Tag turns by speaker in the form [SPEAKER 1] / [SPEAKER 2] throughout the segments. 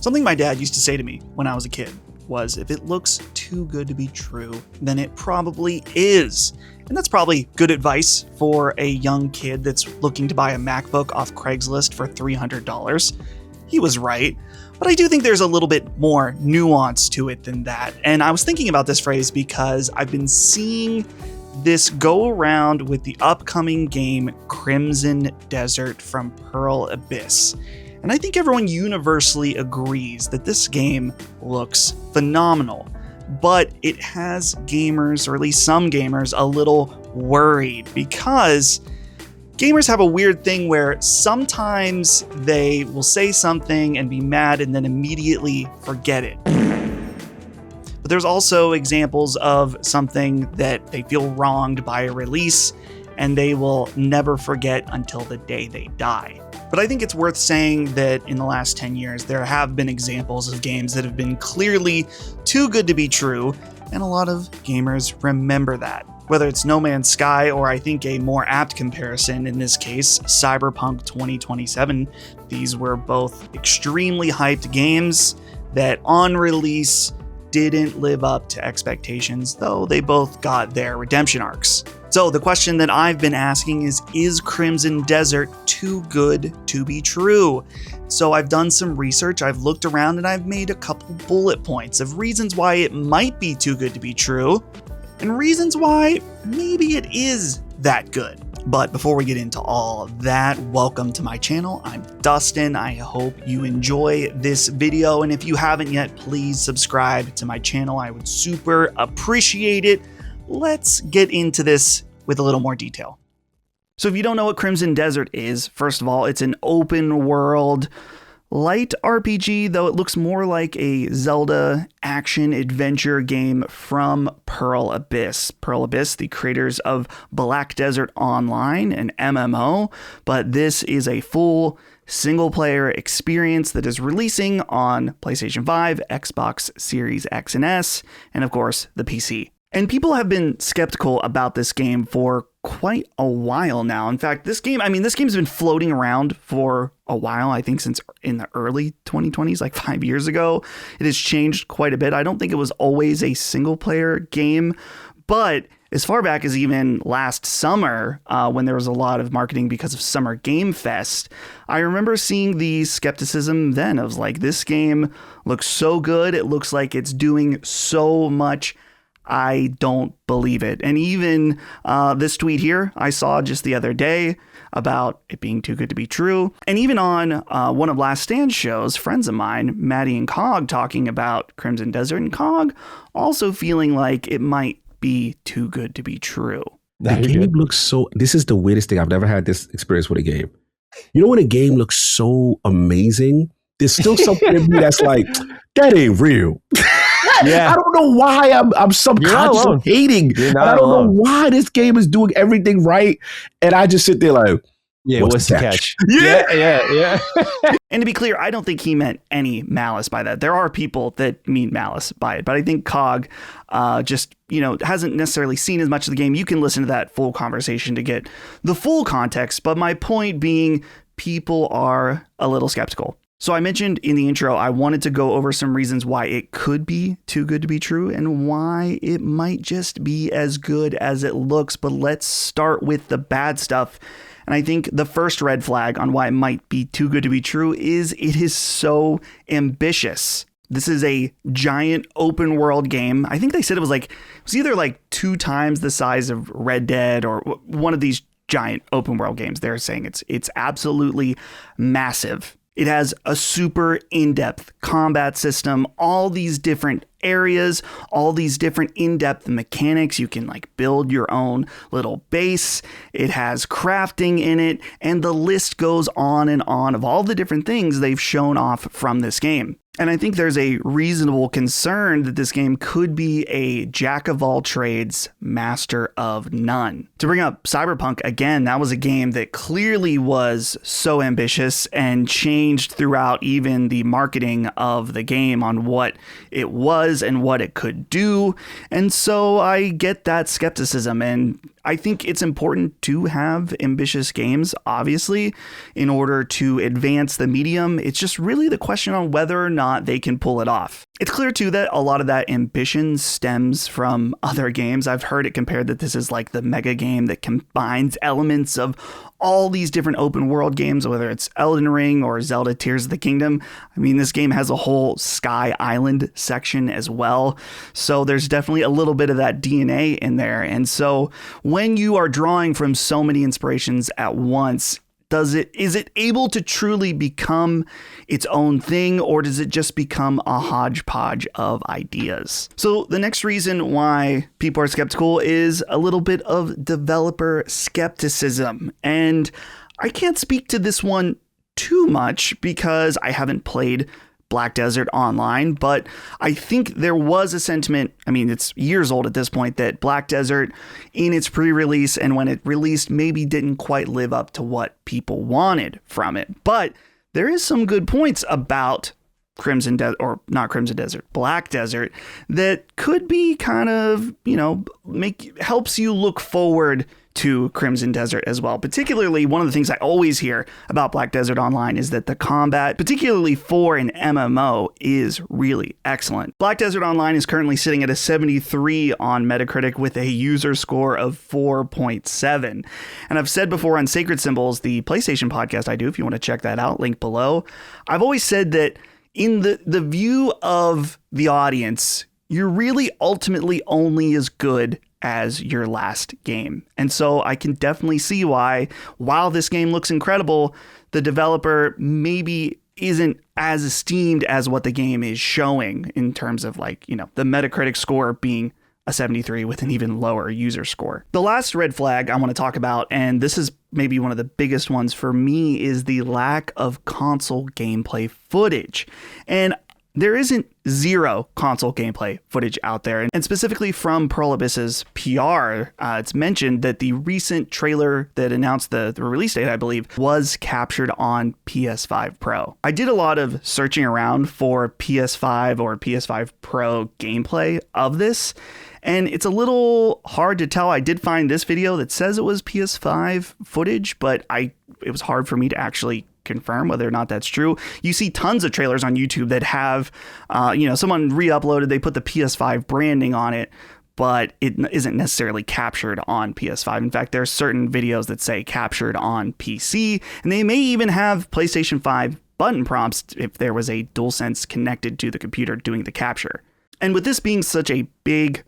[SPEAKER 1] Something my dad used to say to me when I was a kid was, if it looks too good to be true, then it probably is. And that's probably good advice for a young kid that's looking to buy a MacBook off Craigslist for $300. He was right. But I do think there's a little bit more nuance to it than that. And I was thinking about this phrase because I've been seeing this go around with the upcoming game Crimson Desert from Pearl Abyss. And I think everyone universally agrees that this game looks phenomenal. But it has gamers, or at least some gamers, a little worried because gamers have a weird thing where sometimes they will say something and be mad and then immediately forget it. But there's also examples of something that they feel wronged by a release and they will never forget until the day they die. But I think it's worth saying that in the last 10 years, there have been examples of games that have been clearly too good to be true, and a lot of gamers remember that. Whether it's No Man's Sky or I think a more apt comparison in this case, Cyberpunk 2027, these were both extremely hyped games that on release didn't live up to expectations, though they both got their redemption arcs. So the question that I've been asking is Crimson Desert too good to be true? So I've done some research, I've looked around, and I've made a couple bullet points of reasons why it might be too good to be true, and reasons why maybe it is that good. But before we get into all that, welcome to my channel. I'm Dustin. I hope you enjoy this video, and if you haven't yet, please subscribe to my channel. I would super appreciate it. Let's get into this with a little more detail. So if you don't know what Crimson Desert is, first of all, it's an open world light RPG, though it looks more like a Zelda action adventure game from Pearl Abyss. Pearl Abyss, the creators of Black Desert Online, an MMO, but this is a full single-player experience that is releasing on PlayStation 5, Xbox Series X and S, and of course, the PC. And people have been skeptical about this game for quite a while now. In fact, this game's been floating around for a while, I think since in the early 2020s, like 5 years ago. It has changed quite a bit. I don't think it was always a single player game, but as far back as even last summer, when there was a lot of marketing because of Summer Game Fest, I remember seeing the skepticism then of like, this game looks so good. It looks like it's doing so much. I don't believe it. And even this tweet here I saw just the other day about it being too good to be true. And even on one of Last Stand's shows, friends of mine, Maddie and Cog, talking about Crimson Desert, and Cog also feeling like it might be too good to be true.
[SPEAKER 2] The game looks so... This is the weirdest thing. I've never had this experience with a game. You know when a game looks so amazing, there's still something in me that's like, that ain't real. Yeah. I don't know why I'm subconsciously hating. I don't know why this game is doing everything right. And I just sit there like, what's the catch? Yeah.
[SPEAKER 1] And to be clear, I don't think he meant any malice by that. There are people that mean malice by it, but I think Cog just, hasn't necessarily seen as much of the game. You can listen to that full conversation to get the full context. But my point being, people are a little skeptical. So I mentioned in the intro, I wanted to go over some reasons why it could be too good to be true and why it might just be as good as it looks. But let's start with the bad stuff. And I think the first red flag on why it might be too good to be true is it is so ambitious. This is a giant open world game. I think they said it was either like 2 times the size of Red Dead or one of these giant open world games. They're saying it's absolutely massive. It has a super in-depth combat system, all these different areas, all these different in-depth mechanics. You can like build your own little base. It has crafting in it, and the list goes on and on of all the different things they've shown off from this game. And I think there's a reasonable concern that this game could be a jack of all trades, master of none. To bring up Cyberpunk again, that was a game that clearly was so ambitious and changed throughout even the marketing of the game on what it was and what it could do. And so I get that skepticism, and I think it's important to have ambitious games, obviously, in order to advance the medium. It's just really the question on whether or not they can pull it off. It's clear, too, that a lot of that ambition stems from other games. I've heard it compared that this is like the mega game that combines elements of all these different open world games, whether it's Elden Ring or Zelda Tears of the Kingdom. I mean, this game has a whole Sky Island section as well. So there's definitely a little bit of that DNA in there. And so when you are drawing from so many inspirations at once, is it able to truly become its own thing, or does it just become a hodgepodge of ideas? So the next reason why people are skeptical is a little bit of developer skepticism. And I can't speak to this one too much because I haven't played Black Desert Online, but I think there was a sentiment, I mean, it's years old at this point, that Black Desert in its pre-release and when it released maybe didn't quite live up to what people wanted from it. But there is some good points about Black Desert that could be kind of, helps you look forward to Crimson Desert as well. Particularly, one of the things I always hear about Black Desert Online is that the combat, particularly for an MMO, is really excellent. Black Desert Online is currently sitting at a 73 on Metacritic with a user score of 4.7. And I've said before on Sacred Symbols, the PlayStation podcast I do, if you want to check that out, link below, I've always said that in the view of the audience, you're really ultimately only as good as your last game. And so I can definitely see why, while this game looks incredible, the developer maybe isn't as esteemed as what the game is showing in terms of the Metacritic score being a 73 with an even lower user score. The last red flag I want to talk about, and this is maybe one of the biggest ones for me, is the lack of console gameplay footage. And there isn't zero console gameplay footage out there. And specifically from Pearl Abyss's PR, it's mentioned that the recent trailer that announced the release date, I believe, was captured on PS5 Pro. I did a lot of searching around for PS5 or PS5 Pro gameplay of this, and it's a little hard to tell. I did find this video that says it was PS5 footage, but it was hard for me to actually confirm whether or not that's true. You see tons of trailers on YouTube that have, someone re-uploaded, they put the PS5 branding on it, but it isn't necessarily captured on PS5. In fact, there are certain videos that say captured on PC, and they may even have PlayStation 5 button prompts if there was a DualSense connected to the computer doing the capture. And with this being such a big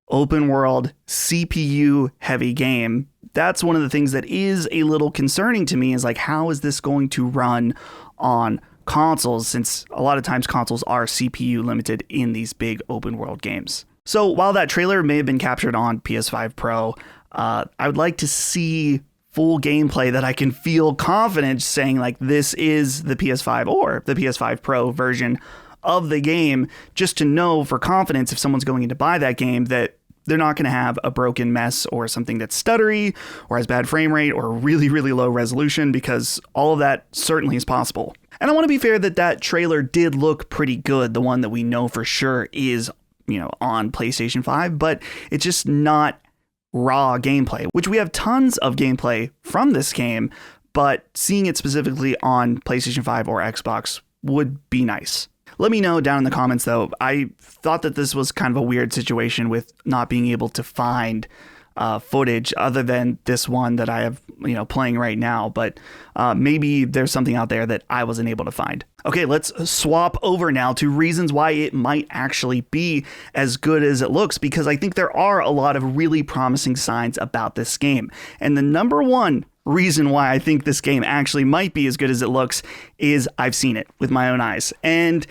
[SPEAKER 1] open world CPU heavy game, that's one of the things that is a little concerning to me, is how is this going to run on consoles, since a lot of times consoles are CPU limited in these big open world games. So while that trailer may have been captured on PS5 Pro, I would like to see full gameplay that I can feel confident saying this is the PS5 or the PS5 Pro version of the game, just to know for confidence if someone's going in to buy that game that they're not going to have a broken mess or something that's stuttery or has bad frame rate or really, really low resolution, because all of that certainly is possible. And I want to be fair that trailer did look pretty good, the one that we know for sure is, on PlayStation 5, but it's just not raw gameplay, which we have tons of gameplay from this game, but seeing it specifically on PlayStation 5 or Xbox would be nice. Let me know down in the comments, though. I thought that this was kind of a weird situation with not being able to find footage other than this one that I have, playing right now. But maybe there's something out there that I wasn't able to find. Okay, let's swap over now to reasons why it might actually be as good as it looks, because I think there are a lot of really promising signs about this game. And the number one reason why I think this game actually might be as good as it looks is I've seen it with my own eyes. And,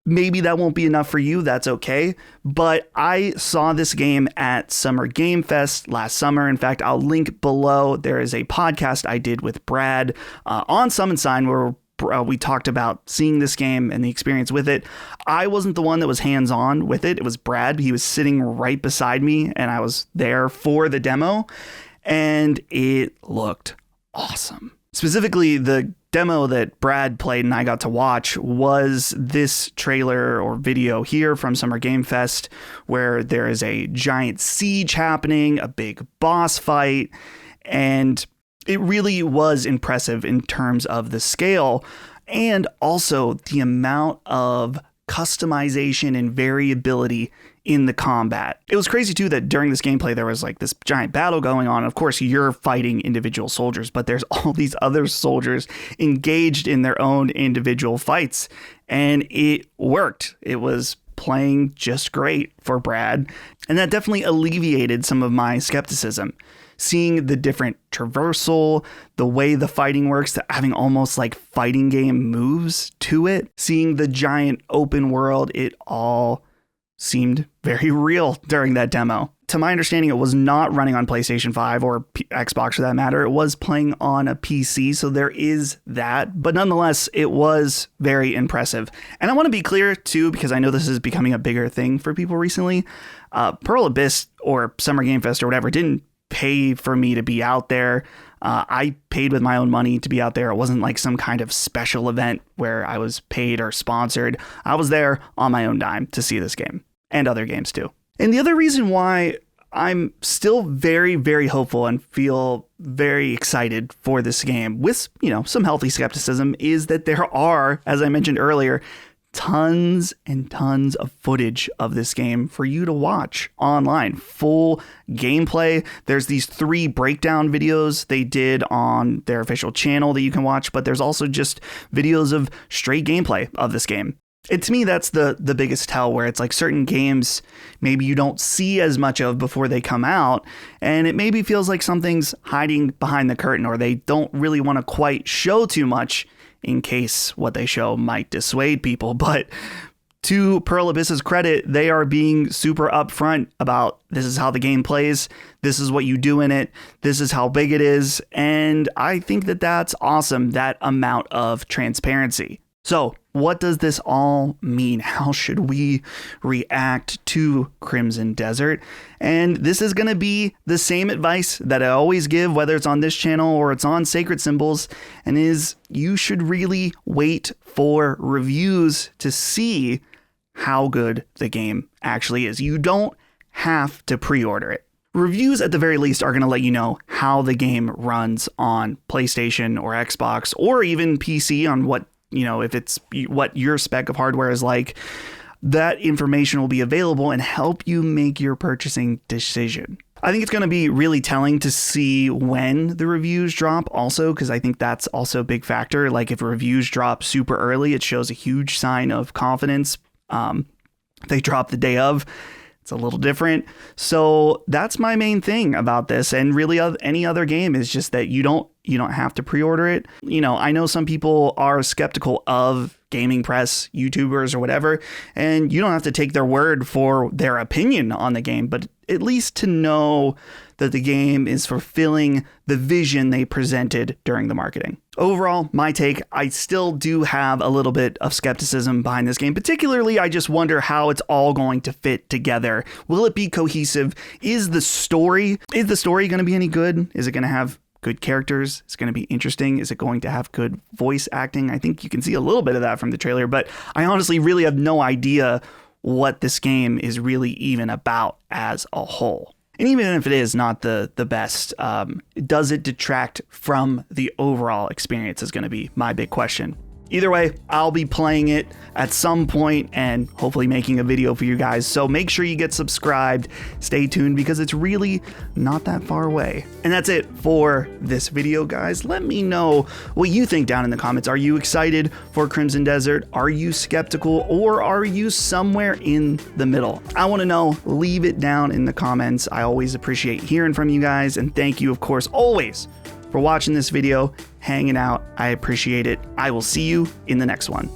[SPEAKER 1] maybe that won't be enough for you. That's okay. But I saw this game at Summer Game Fest last summer. In fact, I'll link below. There is a podcast I did with Brad on Summon Sign where we talked about seeing this game and the experience with it. I wasn't the one that was hands-on with it. It was Brad. He was sitting right beside me, and I was there for the demo. And it looked awesome. Specifically, the demo that Brad played and I got to watch was this trailer or video here from Summer Game Fest, where there is a giant siege happening, a big boss fight, and it really was impressive in terms of the scale and also the amount of customization and variability in the combat. It was crazy too that during this gameplay there was like this giant battle going on. Of course, you're fighting individual soldiers, but there's all these other soldiers engaged in their own individual fights, and it worked. It was playing just great for Brad, and that definitely alleviated some of my skepticism. Seeing the different traversal, the way the fighting works, having almost like fighting game moves to it, seeing the giant open world, it all seemed very real during that demo. To my understanding, it was not running on PlayStation 5 or Xbox for that matter. It was playing on a PC, so there is that. But nonetheless, it was very impressive. And I want to be clear too, because I know this is becoming a bigger thing for people recently. Pearl Abyss or Summer Game Fest or whatever didn't pay for me to be out there. I paid with my own money to be out there. It wasn't like some kind of special event where I was paid or sponsored. I was there on my own dime to see this game and other games too. And the other reason why I'm still very, very hopeful and feel very excited for this game with, some healthy skepticism is that there are, as I mentioned earlier, tons and tons of footage of this game for you to watch online. Full gameplay. There's these 3 breakdown videos they did on their official channel that you can watch, but there's also just videos of straight gameplay of this game. And to me, that's the biggest tell, where it's like certain games maybe you don't see as much of before they come out, and it maybe feels like something's hiding behind the curtain, or they don't really want to quite show too much in case what they show might dissuade people. But to Pearl Abyss's credit, they are being super upfront about this is how the game plays, this is what you do in it, this is how big it is, and I think that that's awesome, that amount of transparency. So what does this all mean? How should we react to Crimson Desert? And this is going to be the same advice that I always give, whether it's on this channel or it's on Sacred Symbols, and is you should really wait for reviews to see how good the game actually is. You don't have to pre-order it. Reviews at the very least are going to let you know how the game runs on PlayStation or Xbox or even PC, on what, if it's what your spec of hardware is like. That information will be available and help you make your purchasing decision. I think it's going to be really telling to see when the reviews drop also, because I think that's also a big factor. Like if reviews drop super early, it shows a huge sign of confidence. They drop the day of, it's a little different. So that's my main thing about this. And really any other game is just that you don't have to pre-order it. I know some people are skeptical of gaming press, YouTubers or whatever, and you don't have to take their word for their opinion on the game, but at least to know that the game is fulfilling the vision they presented during the marketing. Overall, my take, I still do have a little bit of skepticism behind this game. Particularly, I just wonder how it's all going to fit together. Will it be cohesive? Is the story going to be any good? Is it going to have good characters? Is it going to be interesting? Is it going to have good voice acting? I think you can see a little bit of that from the trailer, but I honestly really have no idea what this game is really even about as a whole. And even if it is not the best, does it detract from the overall experience is going to be my big question. Either way, I'll be playing it at some point and hopefully making a video for you guys. So make sure you get subscribed. Stay tuned because it's really not that far away. And that's it for this video, guys. Let me know what you think down in the comments. Are you excited for Crimson Desert? Are you skeptical, or are you somewhere in the middle? I want to know. Leave it down in the comments. I always appreciate hearing from you guys. And thank you, of course, always for watching this video, hanging out. I appreciate it. I will see you in the next one.